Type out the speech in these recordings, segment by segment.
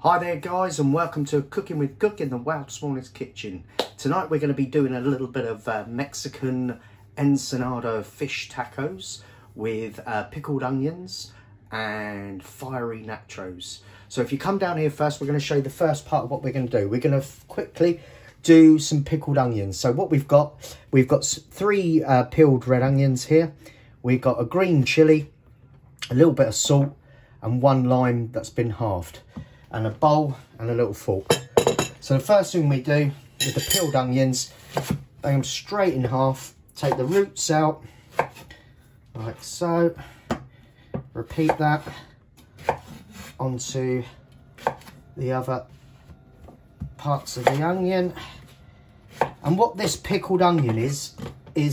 Hi there guys, and welcome to Cooking with Cook in the Wild Smallest Kitchen. Tonight we're going to be doing a little bit of Mexican Ensenada fish tacos with pickled onions and fiery nachos. So if you come down here first, we're going to show you the first part of what we're going to do. We're going to quickly do some pickled onions. So what we've got three peeled red onions here. We've got a green chili, a little bit of salt, and one lime that's been halved, and a bowl and a little fork. So the first thing we do with the peeled onions, bang them straight in half, take the roots out, like so. Repeat that onto the other parts of the onion. And what this pickled onion is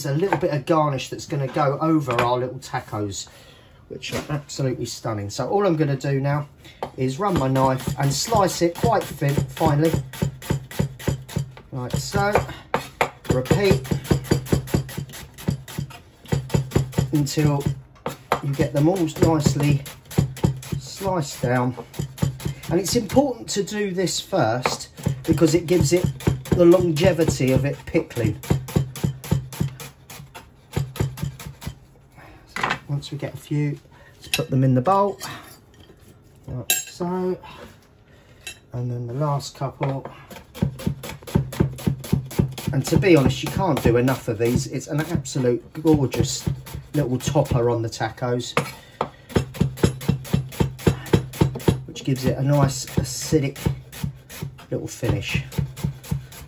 a little bit of garnish that's going to go over our little tacos, which are absolutely stunning. So all I'm going to do now is run my knife and slice it quite finely, like so. Repeat until you get them all nicely sliced down. And it's important to do this first because it gives it the longevity of it pickling. Once we get a few, let's put them in the bowl, like so, and then the last couple. And to be honest, you can't do enough of these. It's an absolute gorgeous little topper on the tacos, which gives it a nice acidic little finish.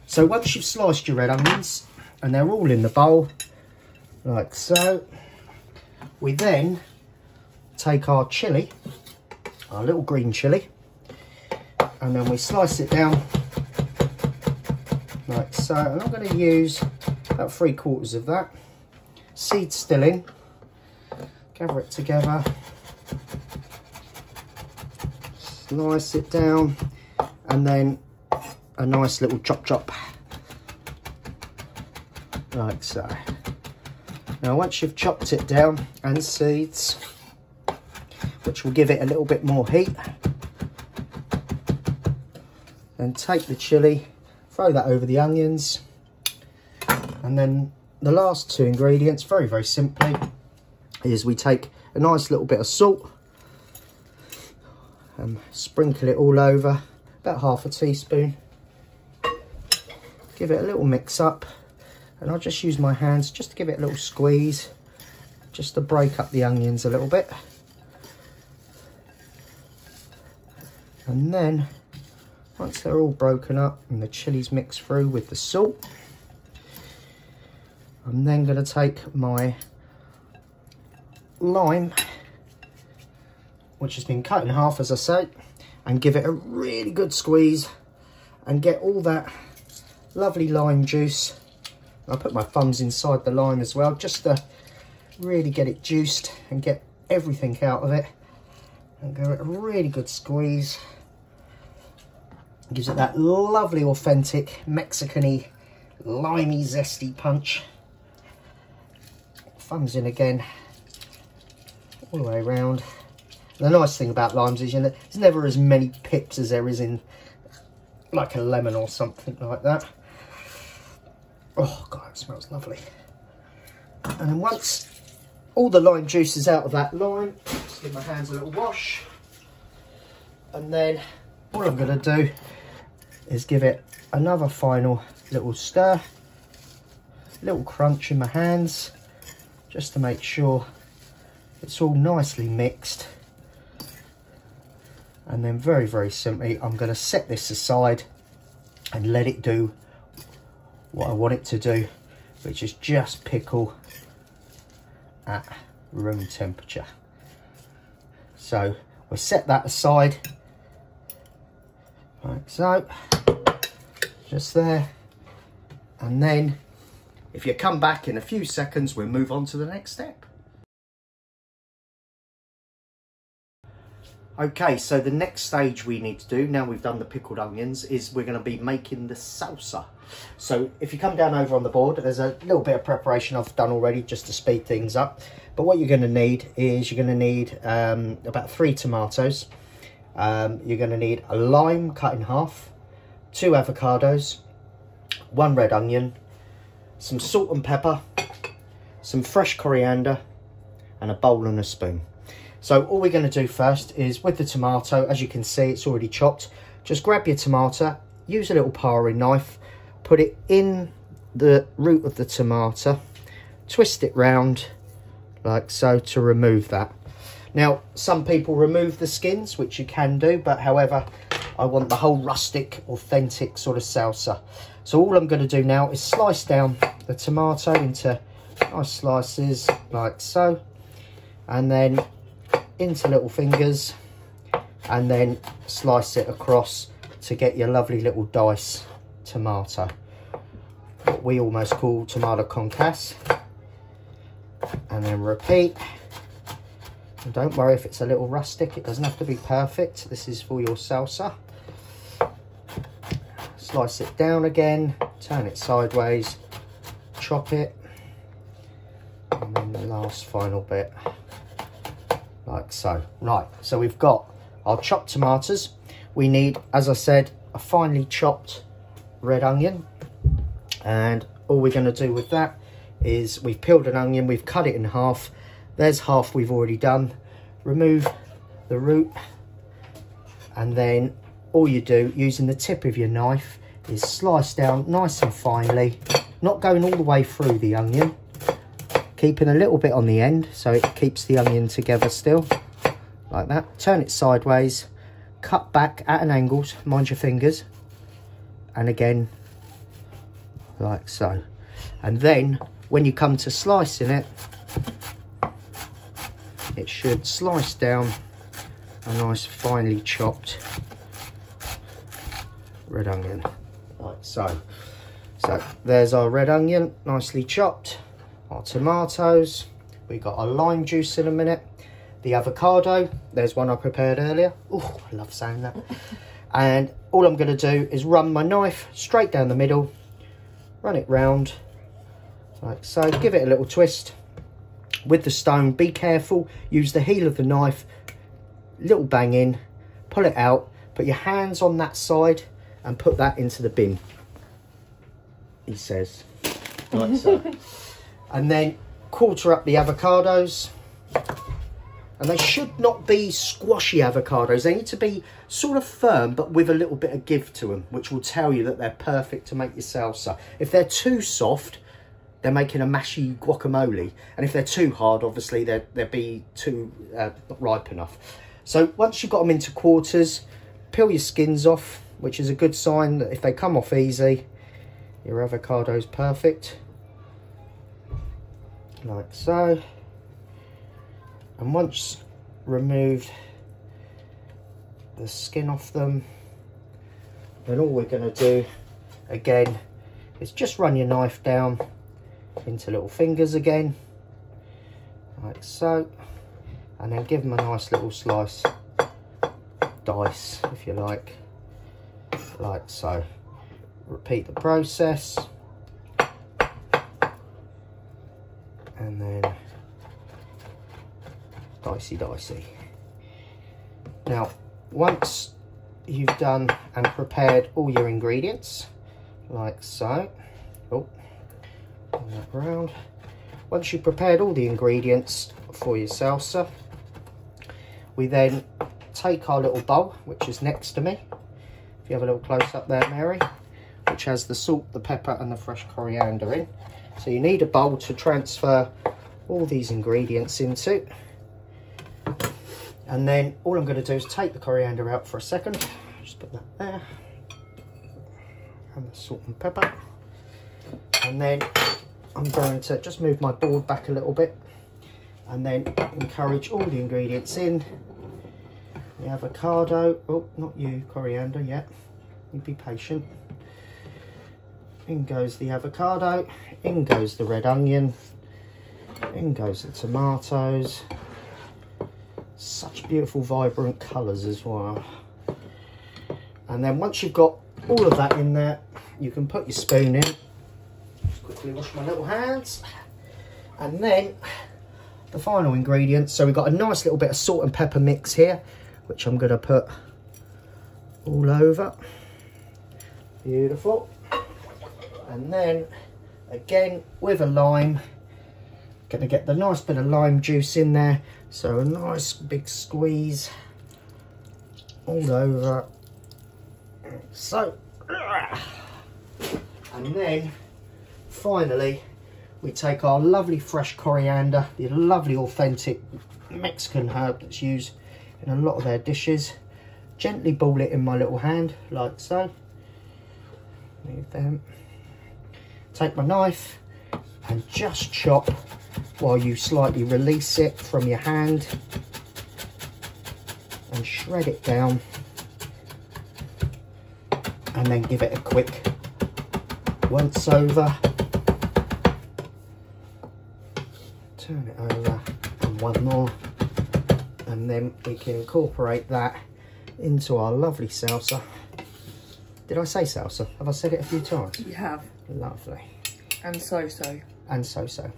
So once you've sliced your red onions and they're all in the bowl, like so, we then take our chili, our little green chili, and then we slice it down like so. And I'm going to use about 3/4 of that. Seeds still in. Gather it together. Slice it down, and then a nice little chop, like so. Now once you've chopped it down, and seeds, which will give it a little bit more heat, then take the chili, throw that over the onions, and then the last two ingredients, very simply, is we take a nice little bit of salt and sprinkle it all over, about half a teaspoon. Give it a little mix up. And I'll just use my hands just to give it a little squeeze, just to break up the onions a little bit. And then, once they're all broken up and the chili's mixed through with the salt, I'm then going to take my lime, which has been cut in half, as I say, and give it a really good squeeze and get all that lovely lime juice. I'll put my thumbs inside the lime as well, just to really get it juiced and get everything out of it. And give it a really good squeeze. It gives it that lovely, authentic, Mexican-y, limey, zesty punch. Thumbs in again, all the way around. The nice thing about limes is, you know, there's never as many pips as there is in like a lemon or something like that. Oh God, it smells lovely. And then once all the lime juice is out of that lime, just give my hands a little wash. And then all I'm going to do is give it another final little stir, little crunch in my hands, just to make sure it's all nicely mixed. And then very simply, I'm going to set this aside and let it do what I want it to do, which is just pickle at room temperature. So we'll set that aside, like so, just there. And then if you come back in a few seconds, we'll move on to the next step. Okay, so the next stage we need to do, now we've done the pickled onions, is we're going to be making the salsa. So if you come down over on the board, there's a little bit of preparation I've done already just to speed things up. But what you're going to need is, you're going to need about 3 tomatoes, You're going to need a lime cut in half, 2 avocados, 1 red onion, some salt and pepper, some fresh coriander, and a bowl and a spoon. So all we're going to do first is with the tomato, as you can see, it's already chopped. Just grab your tomato, use a little paring knife, put it in the root of the tomato, twist it round like so to remove that. Now, some people remove the skins, which you can do, but however, I want the whole rustic, authentic sort of salsa. So all I'm going to do now is slice down the tomato into nice slices like so, and then into little fingers, and then slice it across to get your lovely little dice tomato, what we almost call tomato concasse. And then repeat. And don't worry if it's a little rustic, it doesn't have to be perfect. This is for your salsa. Slice it down again, turn it sideways, chop it, and then the last final bit like so. Right, so we've got our chopped tomatoes. We need, as I said, a finely chopped red onion, and all we're going to do with that is we've peeled an onion, we've cut it in half. There's half we've already done. Remove the root, and then all you do using the tip of your knife is slice down nice and finely, not going all the way through the onion, keeping a little bit on the end so it keeps the onion together still, like that. Turn it sideways, cut back at an angle, mind your fingers, and again like so. And then when you come to slicing it, it should slice down a nice finely chopped red onion like so. So there's our red onion nicely chopped, our tomatoes, we got our lime juice in a minute, the avocado, there's one I prepared earlier. Oh, I love saying that. And all I'm going to do is run my knife straight down the middle, run it round like so, give it a little twist with the stone. Be careful, use the heel of the knife, little bang in, pull it out, put your hands on that side and put that into the bin, he says, like so. And then quarter up the avocados, and they should not be squashy avocados, they need to be sort of firm but with a little bit of give to them, which will tell you that they're perfect to make your salsa. If they're too soft, they're making a mashy guacamole, and if they're too hard, obviously they'll be too not ripe enough. So once you've got them into quarters, peel your skins off, which is a good sign that if they come off easy, your avocado's perfect, like so. And once removed the skin off them, then all we're going to do again is just run your knife down into little fingers again, like so, and then give them a nice little slice, dice if you like so. Repeat the process, and then dicey. Now once you've done and prepared all your ingredients like so, that round. Once you've prepared all the ingredients for your salsa, we then take our little bowl, which is next to me, if you have a little close up there, Mary, which has the salt, the pepper and the fresh coriander in. So you need a bowl to transfer all these ingredients into, and then all I'm going to do is take the coriander out for a second, just put that there, and the salt and pepper, and then I'm going to just move my board back a little bit and then encourage all the ingredients in. The avocado, oh, not you, coriander, yet. You be patient. In goes the avocado, in goes the red onion, in goes the tomatoes. Such beautiful, vibrant colours as well. And then once you've got all of that in there, you can put your spoon in. Quickly wash my little hands, and then the final ingredients. So we've got a nice little bit of salt and pepper mix here, which I'm going to put all over. Beautiful. And then again with a lime, going to get the nice bit of lime juice in there, so a nice big squeeze all over, so. And then finally we take our lovely fresh coriander, the lovely authentic Mexican herb that's used in a lot of their dishes, gently ball it in my little hand like so. Move them. Take my knife and just chop while you slightly release it from your hand and shred it down, and then give it a quick once over, turn it over, and one more, and then we can incorporate that into our lovely salsa. Did I say salsa? Have I said it a few times? You have. Lovely. And so-so. And so-so.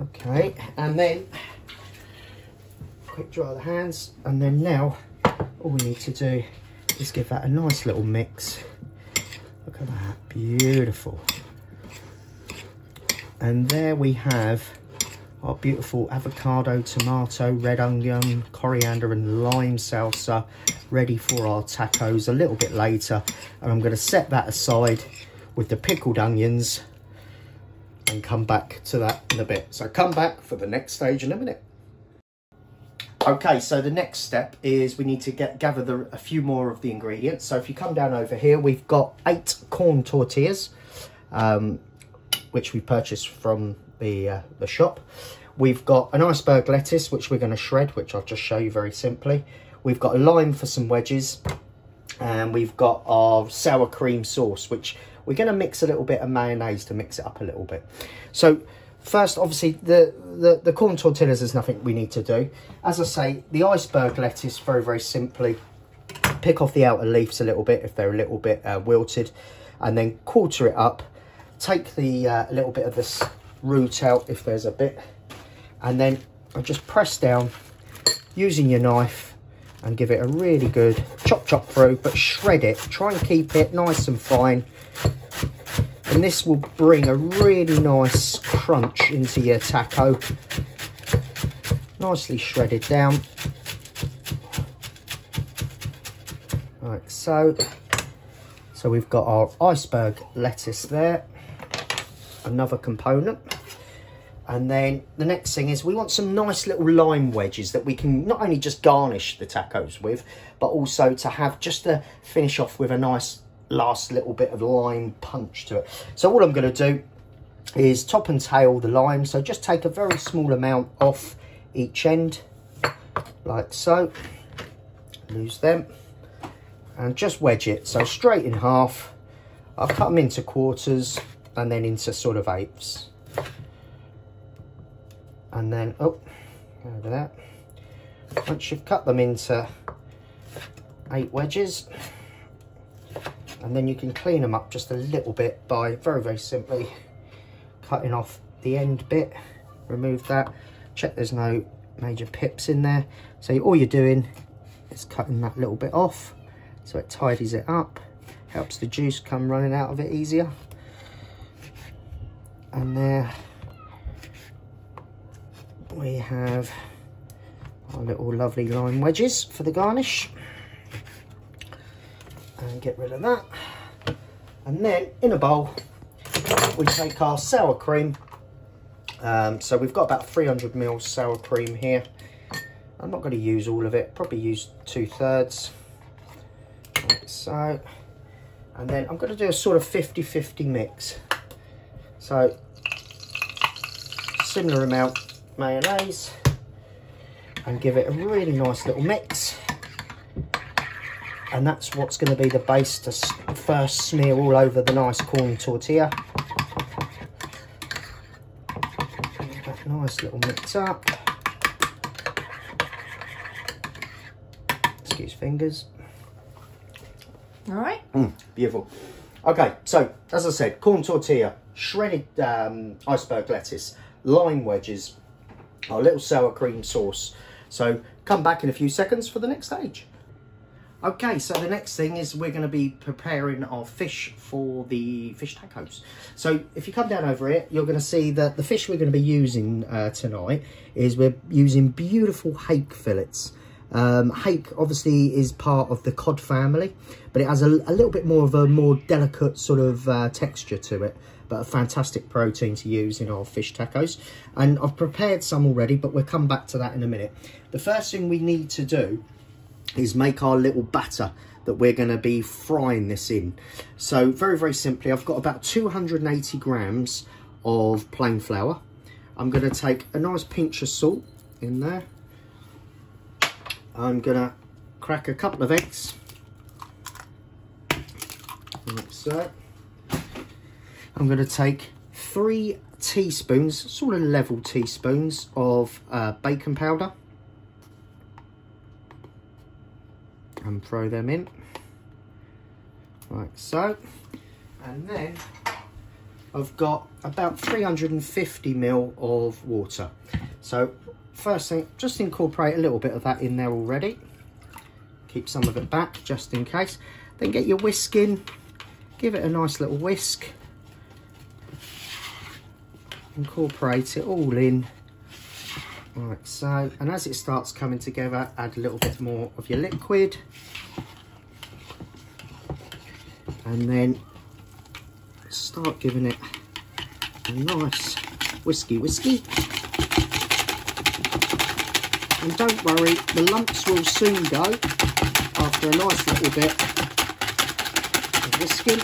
Okay, and then quick dry of the hands, and then now all we need to do is give that a nice little mix. Look at that, beautiful. And there we have our beautiful avocado, tomato, red onion, coriander and lime salsa ready for our tacos a little bit later. And I'm going to set that aside with the pickled onions and come back to that in a bit. So come back for the next stage in a minute. Okay, so the next step is we need to gather a few more of the ingredients. So if you come down over here, we've got 8 corn tortillas, which we purchased from the shop. We've got an iceberg lettuce, which we're going to shred, which I'll just show you very simply. We've got a lime for some wedges, and we've got our sour cream sauce, which we're going to mix a little bit of mayonnaise to mix it up a little bit. So first, obviously, the corn tortillas, there's nothing we need to do. As I say, the iceberg lettuce, very, very simply, pick off the outer leaves a little bit if they're a little bit wilted, and then quarter it up. Take the little bit of this root out if there's a bit, and then I just press down using your knife and give it a really good chop through, but shred it. Try and keep it nice and fine. And this will bring a really nice crunch into your taco. Nicely shredded down. Like so. So we've got our iceberg lettuce there. Another component. And then the next thing is we want some nice little lime wedges that we can not only just garnish the tacos with, but also to have just to finish off with a nice last little bit of lime punch to it. So all I'm going to do is top and tail the lime. So just take a very small amount off each end, like so. Lose them. And just wedge it. So straight in half. I'll cut them into quarters and then into sort of eighths. And then, oh, over that. Once you've cut them into 8 wedges, and then you can clean them up just a little bit by very, very simply cutting off the end bit. Remove that. Check there's no major pips in there. So all you're doing is cutting that little bit off, so it tidies it up, helps the juice come running out of it easier. And there we have our little lovely lime wedges for the garnish. And get rid of that. And then in a bowl we take our sour cream. So we've got about 300 ml sour cream here. I'm not going to use all of it, probably use 2/3 like so. And then I'm going to do a sort of 50-50 mix. So similar amount mayonnaise, and give it a really nice little mix. And that's what's going to be the base to first smear all over the nice corn tortilla. That nice little mix up. Excuse fingers. All right. Beautiful. Okay, so as I said, corn tortilla, shredded iceberg lettuce, lime wedges, our little sour cream sauce. So come back in a few seconds for the next stage. Okay, so the next thing is we're going to be preparing our fish for the fish tacos. So if you come down over here, you're going to see that the fish we're going to be using tonight is we're using beautiful hake fillets. Hake obviously is part of the cod family, but it has a little bit more of a more delicate sort of texture to it, but a fantastic protein to use in our fish tacos. And I've prepared some already, but we'll come back to that in a minute. The first thing we need to do is make our little batter that we're going to be frying this in. So very, very simply, I've got about 280 grams of plain flour. I'm going to take a nice pinch of salt in there. I'm going to crack a couple of eggs, like so. I'm going to take 3 teaspoons, sort of level teaspoons of bacon powder, and throw them in like so. And then I've got about 350 ml of water. So first thing, just incorporate a little bit of that in there already. Keep some of it back just in case. Then get your whisk in, give it a nice little whisk. Incorporate it all in like so, and as it starts coming together, add a little bit more of your liquid, and then start giving it a nice whiskey. And don't worry, the lumps will soon go after a nice little bit of whisking.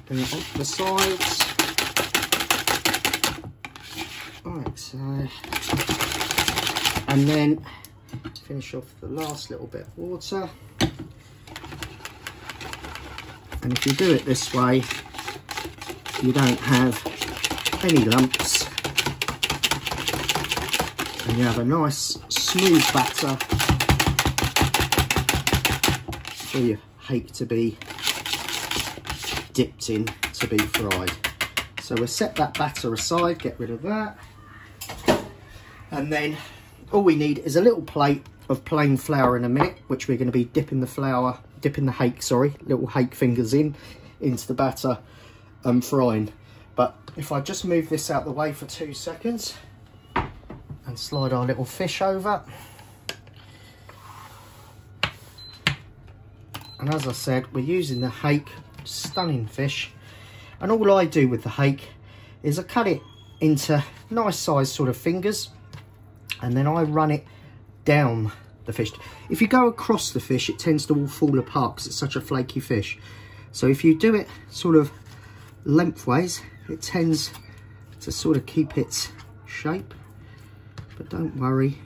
Bring it off the sides. Right, so, and then finish off the last little bit of water. And if you do it this way, you don't have any lumps, and you have a nice smooth batter for your hake to be dipped in to be fried. So we'll set that batter aside, get rid of that. And then all we need is a little plate of plain flour in a minute, which we're going to be dipping the hake, little hake fingers into the batter and frying. But if I just move this out the way for 2 seconds and slide our little fish over. And as I said, we're using the hake, stunning fish. And all I do with the hake is I cut it into nice sized sort of fingers, and then I run it down the fish. If you go across the fish, it tends to all fall apart because it's such a flaky fish. So if you do it sort of lengthways, it tends to sort of keep its shape. But don't worry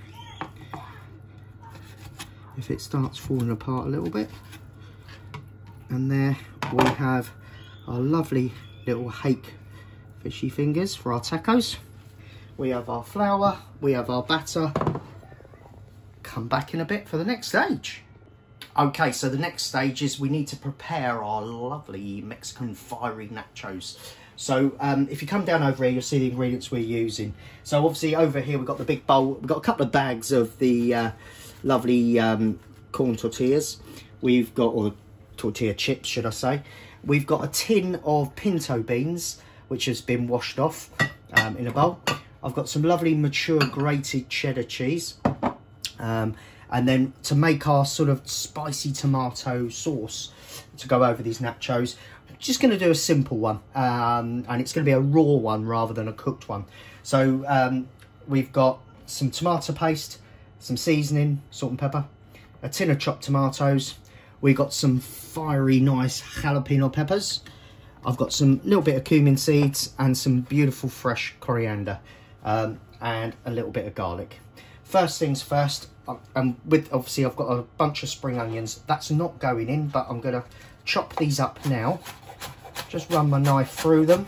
if it starts falling apart a little bit. And there we have our lovely little hake fishy fingers for our tacos. We have our flour, we have our batter. Come back in a bit for the next stage. Okay, so the next stage is we need to prepare our lovely Mexican fiery nachos. So if you come down over here, you'll see the ingredients we're using. So obviously over here we've got the big bowl, we've got a couple of bags of the lovely corn tortillas. We've got, or tortilla chips should I say. We've got a tin of pinto beans, which has been washed off in a bowl. I've got some lovely mature grated cheddar cheese. And then to make our sort of spicy tomato sauce to go over these nachos, I'm just going to do a simple one. And it's going to be a raw one rather than a cooked one. So we've got some tomato paste, some seasoning, salt and pepper, a tin of chopped tomatoes. We've got some fiery, nice jalapeno peppers. I've got some little bit of cumin seeds and some beautiful fresh coriander, and a little bit of garlic. First things first, obviously I've got a bunch of spring onions. That's not going in, but I'm going to chop these up now. Just run my knife through them,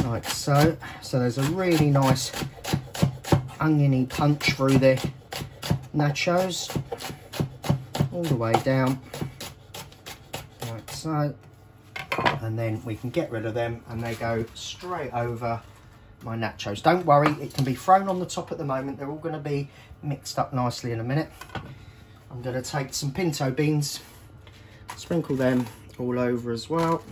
like so. So there's a really nice oniony punch through the nachos, all the way down, like so. And then we can get rid of them and they go straight over my nachos. Don't worry, it can be thrown on the top at the moment. They're all going to be mixed up nicely in a minute. I'm going to take some pinto beans, sprinkle them all over as well.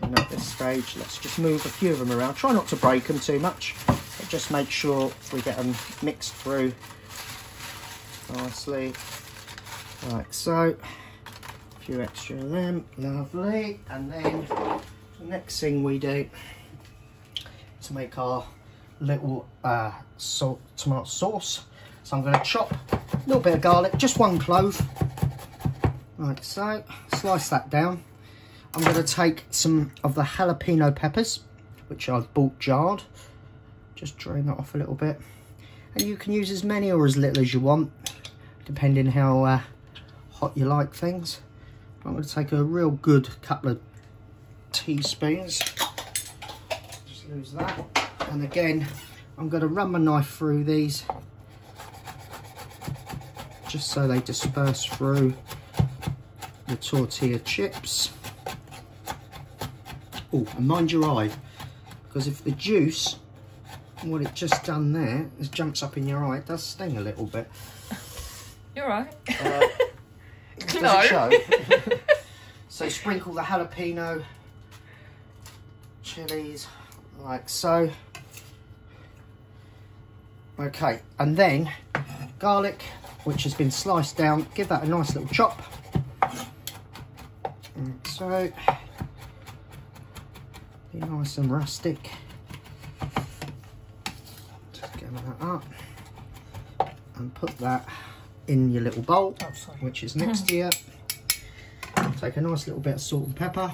And at this stage, let's just move a few of them around. Try not to break them too much, but just make sure we get them mixed through nicely, like so. A few extra of them, lovely. And then the next thing we do to make our little tomato sauce, so I'm going to chop a little bit of garlic, just 1 clove, like so. Slice that down. I'm going to take some of the jalapeno peppers, which I've bought jarred. Just drain that off a little bit. And you can use as many or as little as you want, depending how hot you like things. I'm going to take a real good couple of teaspoons. Just lose that. And again, I'm going to run my knife through these, just so they disperse through the tortilla chips. Oh, and mind your eye, because if the juice, what it just done there, is jumps up in your eye, it does sting a little bit. You're right. Does No. it show? So sprinkle the jalapeno chilies like so. Okay, and then garlic, which has been sliced down, give that a nice little chop. And so, be nice and rustic. Just get that up and put that in your little bowl, which is next to you. Take a nice little bit of salt and pepper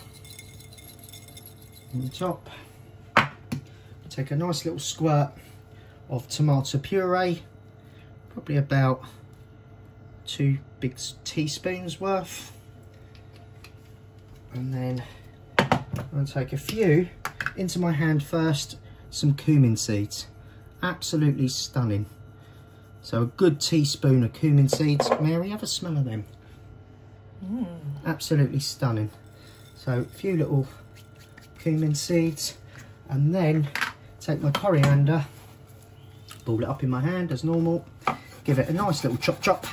on the top. Take a nice little squirt of tomato puree, probably about 2 big teaspoons worth. And then I'm going to take a few into my hand first, some cumin seeds. Absolutely stunning. So a good teaspoon of cumin seeds. Mary, have a smell of them. Absolutely stunning. So a few little cumin seeds, and then take my coriander, ball it up in my hand as normal, give it a nice little chop chop,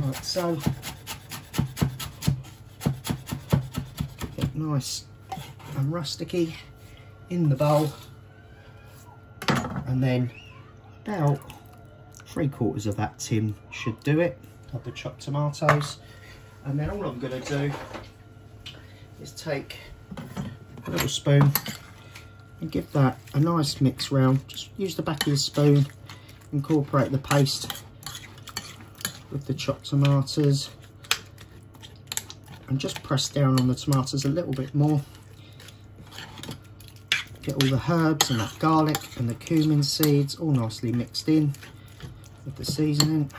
like so. Get nice and rusticy in the bowl, and then about 3/4 of that tin should do it of the chopped tomatoes. And then all I'm going to do is take a little spoon and give that a nice mix round. Just use the back of your spoon, incorporate the paste with the chopped tomatoes, and just press down on the tomatoes a little bit more. Get all the herbs and that garlic and the cumin seeds all nicely mixed in with the seasoning.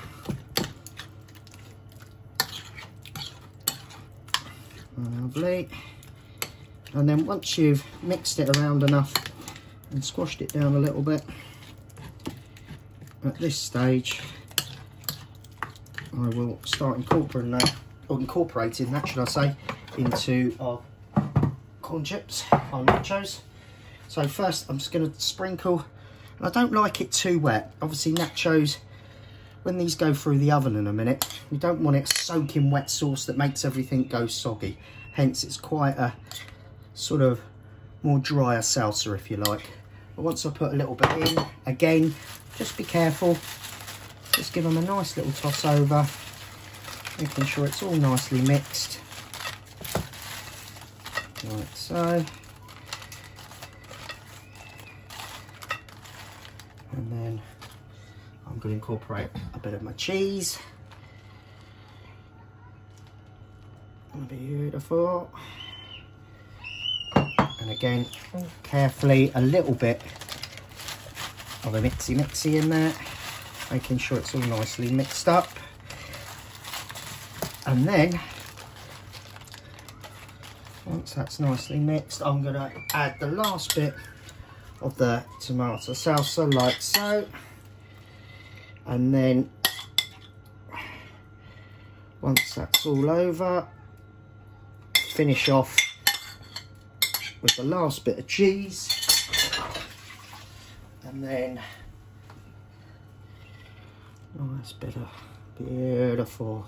Lovely. And then once you've mixed it around enough and squashed it down a little bit, at this stage I will start incorporating that, should I say, into our corn chips, our nachos. So first I'm just going to sprinkle, and I don't like it too wet. Obviously nachos, when these go through the oven in a minute, you don't want it soaking wet sauce that makes everything go soggy. Hence it's quite a sort of more drier salsa, if you like. But once I put a little bit in, again, just be careful. Just give them a nice little toss over, making sure it's all nicely mixed. Like so. And then I'm going to incorporate a bit of my cheese. Beautiful. And again, carefully, a little bit of a mixy in there, making sure it's all nicely mixed up. And then once that's nicely mixed, I'm going to add the last bit of the tomato salsa, like so. And then once that's all over, finish off with the last bit of cheese, and then Nice bit of beautiful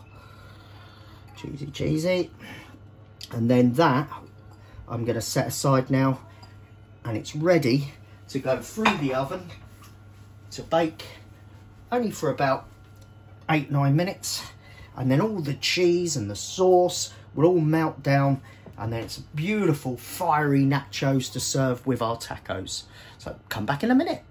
cheesy. And then that I'm going to set aside now, and it's ready to go through the oven to bake only for about 8-9 minutes, and then all the cheese and the sauce will all melt down, and then it's beautiful fiery nachos to serve with our tacos. So come back in a minute.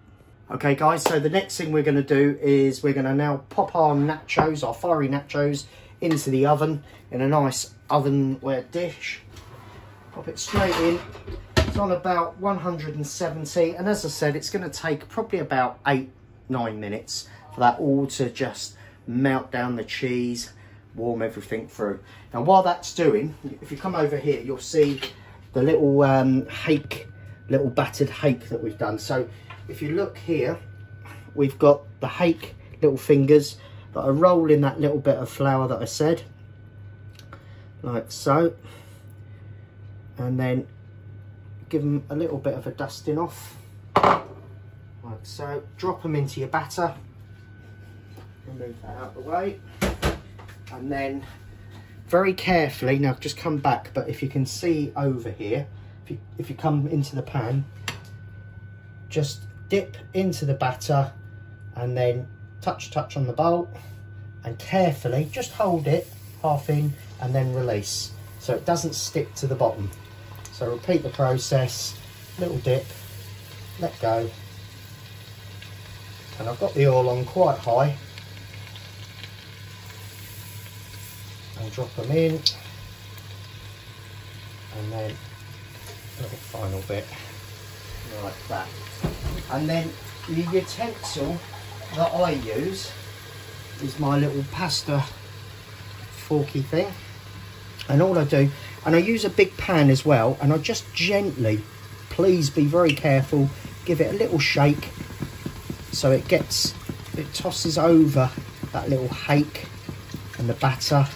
Okay guys, so the next thing we're going to do is we're going to now pop our nachos, our fiery nachos, into the oven in a nice ovenware dish. Pop it straight in. It's on about 170, and as I said, it's going to take probably about 8-9 minutes for that all to just melt down the cheese, warm everything through. Now while that's doing, if you come over here, you'll see the little little battered hake that we've done. So if you look here, we've got the hake little fingers that I roll in that little bit of flour that I said, like so, and then give them a little bit of a dusting off, like so. Drop them into your batter, remove that out of the way, and then very carefully, now just come back, but if you can see over here, if you come into the pan, just dip into the batter and then touch on the bowl, and carefully just hold it half in and then release so it doesn't stick to the bottom. So repeat the process, little dip, let go, and I've got the oil on quite high. And drop them in, and then a little final bit like that. And then the utensil that I use is my little pasta forky thing, and all I do, and I use a big pan as well, and I just gently, please be very careful, give it a little shake so it tosses over that little hake and the batter,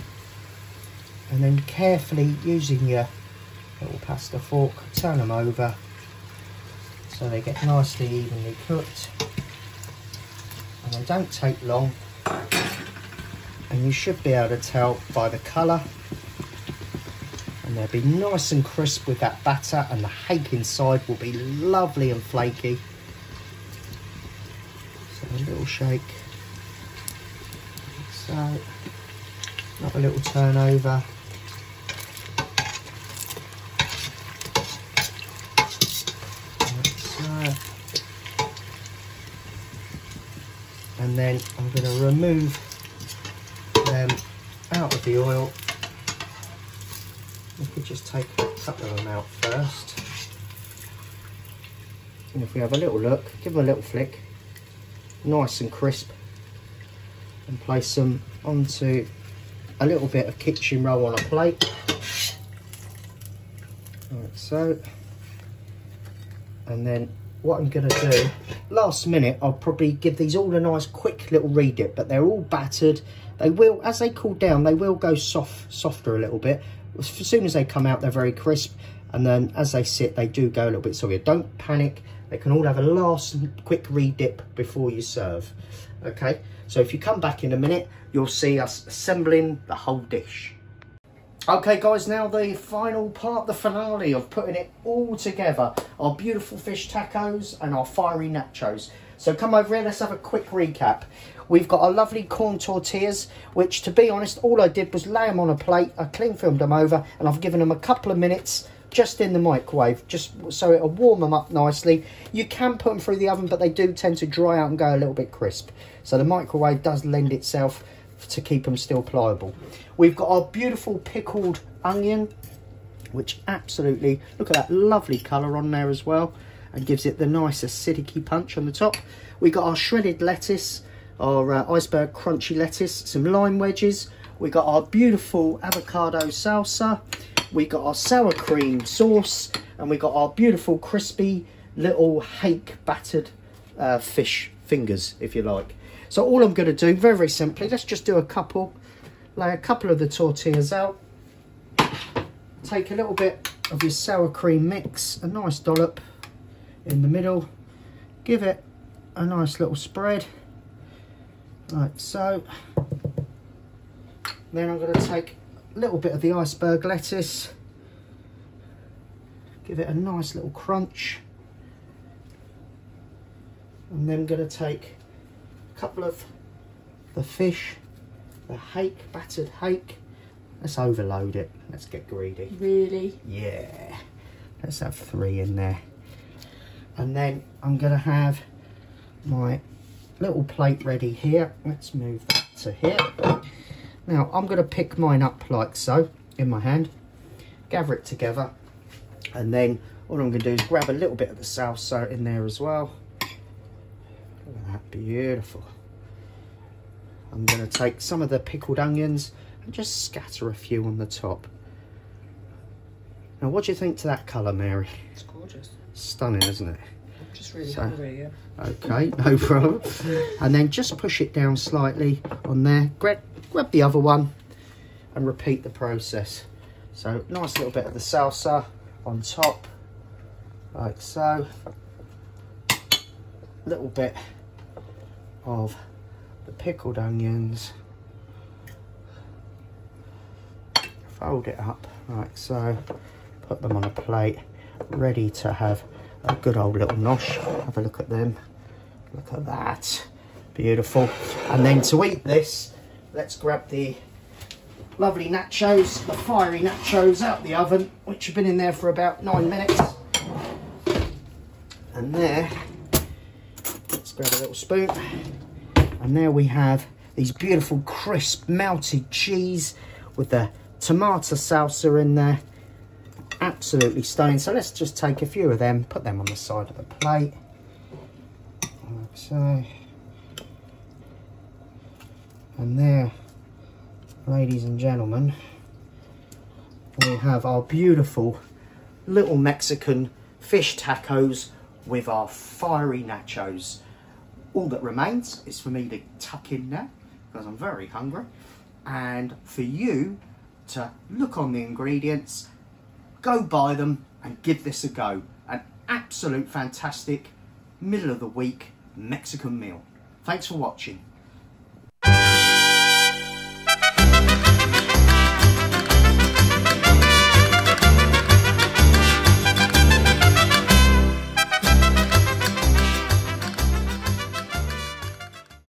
and then carefully using your little pasta fork, turn them over so they get nicely evenly cooked, and they don't take long, and you should be able to tell by the colour, and they'll be nice and crisp with that batter, and the hake inside will be lovely and flaky. So a little shake, so another little turn over. And then I'm going to remove them out of the oil. We could just take a couple of them out first. And if we have a little look, give them a little flick, nice and crisp, and place them onto a little bit of kitchen roll on a plate, like so. And then what I'm going to do, last minute, I'll probably give these all a nice quick little re-dip, but they're all battered. They will, as they cool down, they will go softer a little bit. As soon as they come out, they're very crisp, and then as they sit, they do go a little bit soggy. Don't panic. They can all have a last quick re-dip before you serve. Okay, so if you come back in a minute, you'll see us assembling the whole dish. Okay guys, now the final part, the finale of putting it all together. Our beautiful fish tacos and our fiery nachos. So come over here, let's have a quick recap. We've got our lovely corn tortillas, which to be honest, all I did was lay them on a plate. I clean filmed them over, and I've given them a couple of minutes just in the microwave, just so it'll warm them up nicely. You can put them through the oven, but they do tend to dry out and go a little bit crisp. So the microwave does lend itself to keep them still pliable. We've got our beautiful pickled onion, which absolutely, look at that lovely colour on there as well, and gives it the nice acidic punch on the top. We got our shredded lettuce, our iceberg crunchy lettuce, some lime wedges. We got our beautiful avocado salsa. We got our sour cream sauce, and we got our beautiful crispy little hake battered fish fingers, if you like. So all I'm going to do, very, very simply, let's just do a couple. Lay a couple of the tortillas out. Take a little bit of your sour cream mix, a nice dollop in the middle. Give it a nice little spread. Like so. Then I'm going to take a little bit of the iceberg lettuce, give it a nice little crunch, and then I'm going to take a couple of the fish, the hake, battered hake. Let's overload it, let's get greedy. Really? Yeah, let's have 3 in there. And then I'm going to have my little plate ready here. Let's move that to here. Now I'm going to pick mine up like so in my hand, gather it together, and then what I'm going to do is grab a little bit of the salsa in there as well. Look at that, beautiful. I'm going to take some of the pickled onions and just scatter a few on the top. Now what do you think to that colour, Mary? It's gorgeous. Stunning, isn't it? I'm just really hungry, yeah. Okay, no problem. And then just push it down slightly on there. Grab the other one and repeat the process. So nice little bit of the salsa on top, like so. Little bit of the pickled onions. Fold it up like so. Put them on a plate, ready to have a good old little nosh. Have a look at them. Look at that. Beautiful. And then to eat this, let's grab the lovely nachos, the fiery nachos out the oven, which have been in there for about 9 minutes. And there, let's grab a little spoon. And there we have these beautiful crisp melted cheese with the tomato salsa in there. Absolutely stunning. So let's just take a few of them, put them on the side of the plate, like so. And there, ladies and gentlemen, we have our beautiful little Mexican fish tacos with our fiery nachos. All that remains is for me to tuck in now, because I'm very hungry, and for you to look on the ingredients, go buy them and give this a go. An absolute fantastic middle of the week Mexican meal. Thanks for watching.